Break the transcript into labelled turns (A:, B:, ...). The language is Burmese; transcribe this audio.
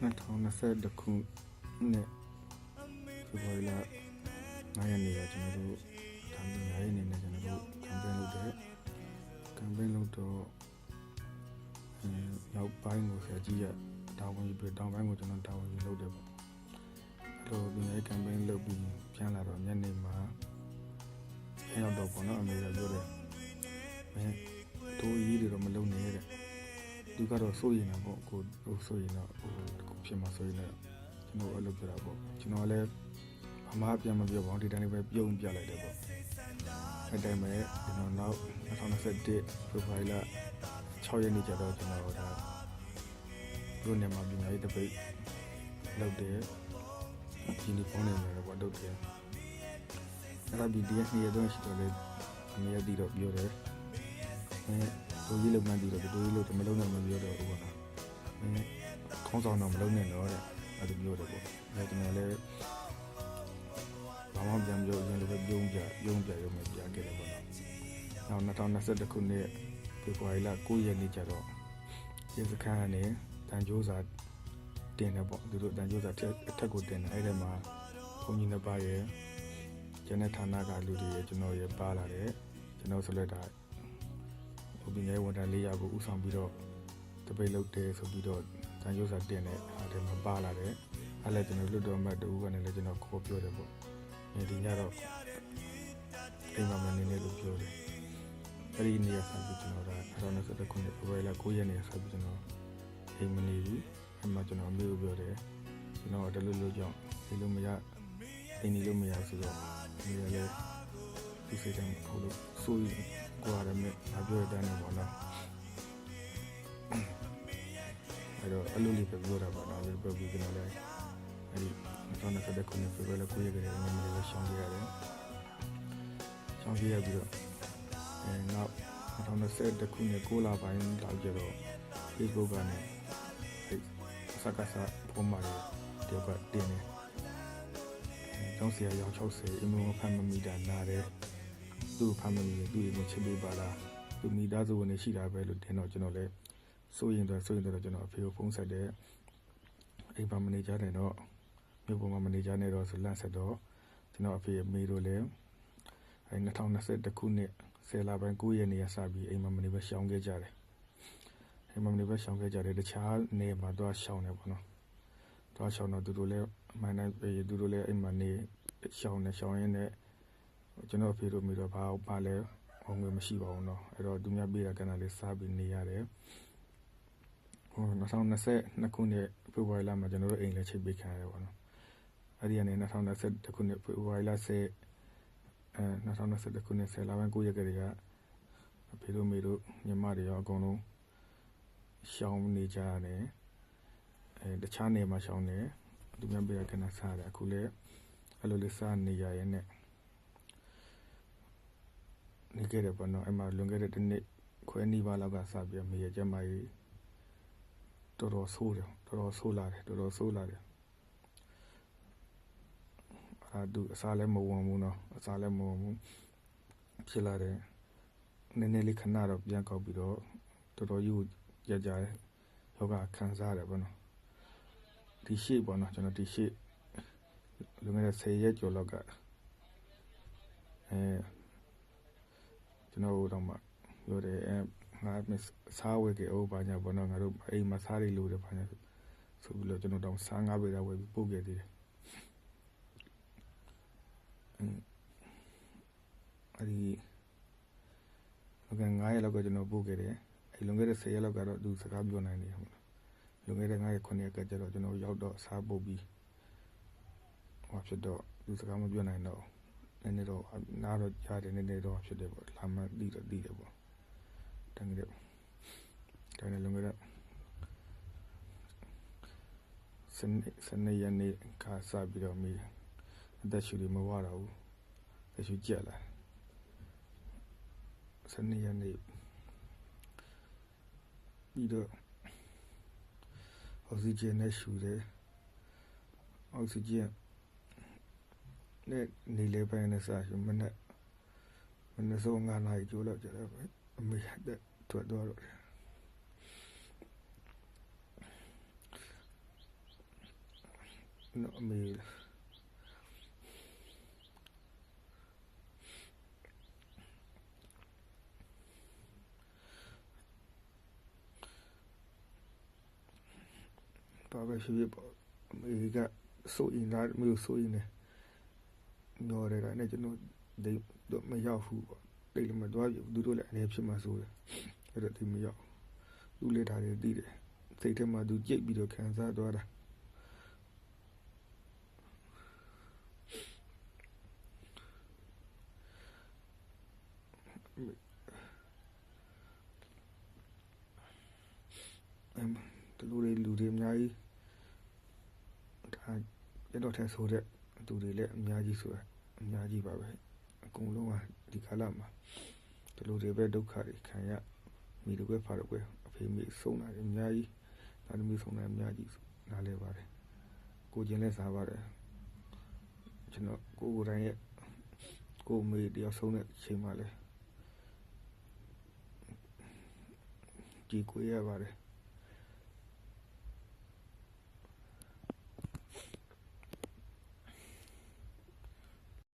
A: 2020ခုနှစ်ဖေဖော်ဝါရီလ9ရက်နေ့ကကျွန်တော်တို့ဒါပညာရေးအနေနဲ့ကျွန်တော်တို့ကမ်ပိန်းလုပ်တဲ့ကမ်ပိန်းလုပ်တော့နောက်ပိုင်းကိုဆရာကြီးကတာဝန်ယူပြီးတောင်ပိုင်းကိုကျွန်တော်တာဝန်ယူလုပ်တယ်ပေါ့အဲ့လိုပညာရေးကမ်ပိန်းလုပ်ပြီးပြန်လာတော့ညနေမှာရောက်တော့ပေါ့နော်အမေကပြောတယ်တို့ကြီးတွေတော့မလုံနဲ့တဲ့သူကတော့စိုးရင်တော့ပေါ့ကိုစိုးရင်တော့ကိုဖြစ်မှာစိုးရင်တော့ကျွန်တော်အဲ့လိုပြောတာပေါ့ကျွန်တော်လည်းအမားပြန်မပြောပါဘူးဒီတိုင်းလေးပဲပြုံးပြလိုက်တယ်ပေါ့အဲ့တိုင်းပဲကျွန်တော်နောက်2021ဖေဖော်ဝါရီလ6ရက်နေ့ကျတော့ကျွန်တော်ဒါတို့နေမှာပညာရေးတပိတ်လုပ်တယ်ဒီနေ့ပုံနေမှာပေါ့လုပ်တယ်အဲ့ဒါ BDS နေရာတော့ရှိတော့လေအမေတီတော့ပြောတယ်တို့ကြီးလုံမှန်းတီတော့တို့ကြီးလို့မလုံးနဲ့မပြောတော့ဘူးပေါ့နော်ခေါင်းဆောင်တော့မလုံးနဲ့တော့တဲ့အဲ့လိုပြောတယ်ပေါ့အဲ့ကျွန်တော်လည်းဘာမှပြန်ပြောရင်လည်းပြုံးပြရုံနဲ့ပြခဲ့တယ်ပေါ့နော်နောက်2021ခုနှစ်ဖေဖော်ဝါရီလ9ရက်နေ့ကျတော့ရေစခန်းကနေတန်ကြိုးစာတင်တယ်ပေါ့သူတို့တန်ကြိုးစာအထက်ကိုတင်တယ်အဲ့ဒီမှာဘုန်းကြီးနှစ်ပါးရဲ့ကျန်တဲ့ဌာနကလူတွေရဲ့ကျွန်တော်ရဲ့ပါလာတယ်ကျွန်တော်ဆိုလက်တာဘုပင်ရဲ့ဝန်ထမ်း400ကိုဥဆောင်ပြီးတော့တပိတ်လုပ်တယ်ဆိုပြီးတော့တန်ကြိုးစာတင်တဲ့အားတွေမှာပါလာတယ်အဲ့လည်းကျွန်တော်လွတ်တော်မှတ်တူကနေလည်းကျွန်တော်ခေါ်ပြောတယ်ပေါ့ဒီညတော့အိမ်မှာမနေနဲ့လို့ပြောတယ်အဲ့ဒီနေ့ဆက်ပြီးကျွန်တော်2021ခုနှစ်ဖေဖော်ဝါရီလ9ရက်နေ့ဆက်ပြီးကျွန်တော်အိမ်မနေဘူးအဲ့မှာကျွန်တော်အမေကိုပြောတယ်ကျွန်တော်တလူလူကြောင့်ဒီလိုမရအိမ်နေလို့မရဆိုတော့ဒီလည်းဒီစိတ်တိုင်းဟိုလိုဆိုရင်ကိုရမယ်အပြောရတဲ့နေပေါ့နော်အဲ့တော့အလိုလေးပဲပြောတာပေါ့နော်ဒီပဲပြီးကျွန်တော်လည်းအဲ့ဒီ2021ခုနှစ်ဖေဖော်ဝါရီလ9ရက်နေ့ကလည်းလည်းရှောင်းပြရတယ်ရှောင်းပြရပြီးတော့နောက်2021ခုနှစ်9လပိုင်းလောက်ကျတော့ Facebook ကနေစကားစပုံမှန်တွေတော့တင်နေကျောင်းဆရာရောင်60အမျိုးဖမ်းမမိတာနားတယ်သူ့ဖမ်းမမိသူ့ရင်ချစ်ပေးပါလားသူမိသားစုဝင်ရှိတာပဲလို့တင်တော့ကျွန်တော်လည်းစိုးရင်တော့ကျွန်တော်အဖေကိုဖုန်းဆက်တယ်အိမ်ပါမနေကြတယ်တော့မြို့ပေါ်မှာမနေကြနဲ့တော့ဆိုလန့်ဆက်တော့ကျွန်တော်အဖေအမေတို့လည်းအဲ2021ခုနှစ်10လပိုင်း9ရက်နေ့ကစပြီးအိမ်မှာမနေပဲရှောင်ခဲ့ကြတယ်အိမ်မှာမနေပဲရှောင်ခဲ့ကြတယ်တခြားနေမှာတော့ရှောင်တယ်ပေါ့နော်တော့ရှောင်တော့သူတို့လည်းမိုင်းနိုင်သူတို့လည်းအိမ်မှာနေရှောင်ရင်းနဲ့ကျွန်တော်အဖေတို့မိတော့ဘာလဲဟောင်းငွေမရှိပါဘူးเนาะအဲ့တော့သူများပေးတာကဏ္ဍလေးစားပြီးနေရတယ်ဟို2022ခုနှစ်ဖေဖော်ဝါရီလမှာကျွန်တော်တို့အိမ်လည်းချိတ်ပေးခံရတယ်ပေါ့နော်အဲ့ဒီကနေ2021ခုနှစ်ဖေဖော်ဝါရီလ10 2021ခုနှစ်10လပိုင်း9ရက်ကလေးကအဖေတို့မိတို့ညီမတွေရောအကုန်လုံးရှောင်းနေကြရတယ်တခြားနေမှာရှောင်းနေသူများပေးတာကဏ္ဍစားတယ်အခုလည်းအဲ့လိုလေးစားနေရရဲ့နဲ့နေခဲ့တယ်ပေါ့နော်အဲ့မှာလွန်ခဲ့တဲ့တစ်နှစ်ခွဲနီးပါးလောက်ကစပြီးမိရကျမကြီးတော်တော်ဆိုးလာတယ်သူအစားလည်းမဝင်ဘူးเนาะအစားလည်းမဝင်ဘူးဖြစ်လာတယ်နည်းနည်းလေးခဏတော့ပြန်ကောက်ပြီးတော့တော်တော်ကြီးကြကြယောဂခံစားရတယ်ပေါ့နော်ဒီရှေ့ပေါ့နော်ကျွန်တော်ဒီရှေ့လွန်ခဲ့တဲ့10ရက်ကျော်လောက်ကကျွန်တော်တော့မှပြောတယ်ငါစားဝယ်ကြအောင်ဘာညာပေါ့နော်ငါတို့အိမ်မှာစားရလို့တယ်ဘာညာဆိုပြီးတော့ကျွန်တော်တော့စားငါးပေတာဝယ်ပြီးပို့ခဲ့သေးတယ်အဲ့ဒီလောက9ရက်လောက်ကကျွန်တော်ပို့ခဲ့တယ်အဲ့လွန်ခဲ့တဲ့10ရက်လောက်ကတော့သူစကားပြောနိုင်တယ်ဟုတ်လားလွန်ခဲ့တဲ့9ရက်9ရက်ကကျတော့ကျွန်တော်ရောက်တော့စားပို့ပြီးဟောဖြစ်တော့သူစကားမပြောနိုင်တော့နည်းနည်းတော့နားတော့ကြားတယ်နည်းနည်းတော့ဖြစ်တယ်ပေါ့လာမှသိတယ်ပေါ့တကယ်တော့ဒါနဲ့လွန်ခဲ့တဲ့စနေရက်နေ့ကစပြီးတော့မိအသက်ရှူတွေမဝတော့ဘူးအသက်ရှူကြက်လာစနေရက်နေ့ပြီးတော့အောက်ဆီဂျင်နဲ့ရှူတယ်အောက်ဆီဂျင်နဲ့နေလေပိုင်းနဲ့စားရှူမနေ့ဆုံး9နာရီကျော်လောက်ကြာတယ်ပဲအမေတဲ့ထွက်သွားတော့ နော်အမေဘာပဲရှိဖြစ်ပေါ့အမေကစိုးရင်သားမျိုးစိုးရင်လည်းညော်တယ်ကနဲ့ကျွန်တော်ဒိတ်တော့မရောက်ဘူးပေါ့တိတ်လည်းမသွားပြဘူးသူတို့လည်းအနေဖြစ်မှဆိုတယ်အဲ့တော့ဒီမရောက်သူလည်းဒါတွေသိတယ်စိတ်ထဲမှာသူကြိတ်ပြီးတော့ခံစားသွားတာသူတို့လူတွေအများကြီးဒါကျွန်တော်ထင်ဆိုတဲ့သူတွေလည်းအများကြီးဆိုတာအများကြီးပါပဲအကုန်လုံးကဒီကာလမှာဒီလိုတွေပဲဒုက္ခတွေခံရမိတို့ပဲဖာတော့ပဲအဖေမိဆုံးတာအများကြီးဒါသမီးဆုံးတာအများကြီးနားလဲပါတယ်ကိုကျင်လဲစားပါတယ်ကျွန်တော်ကိုယ်တိုင်ရဲ့ကိုမေတယောက်ဆုံးတဲ့အချိန်မှလဲဒီကိုရပါတယ်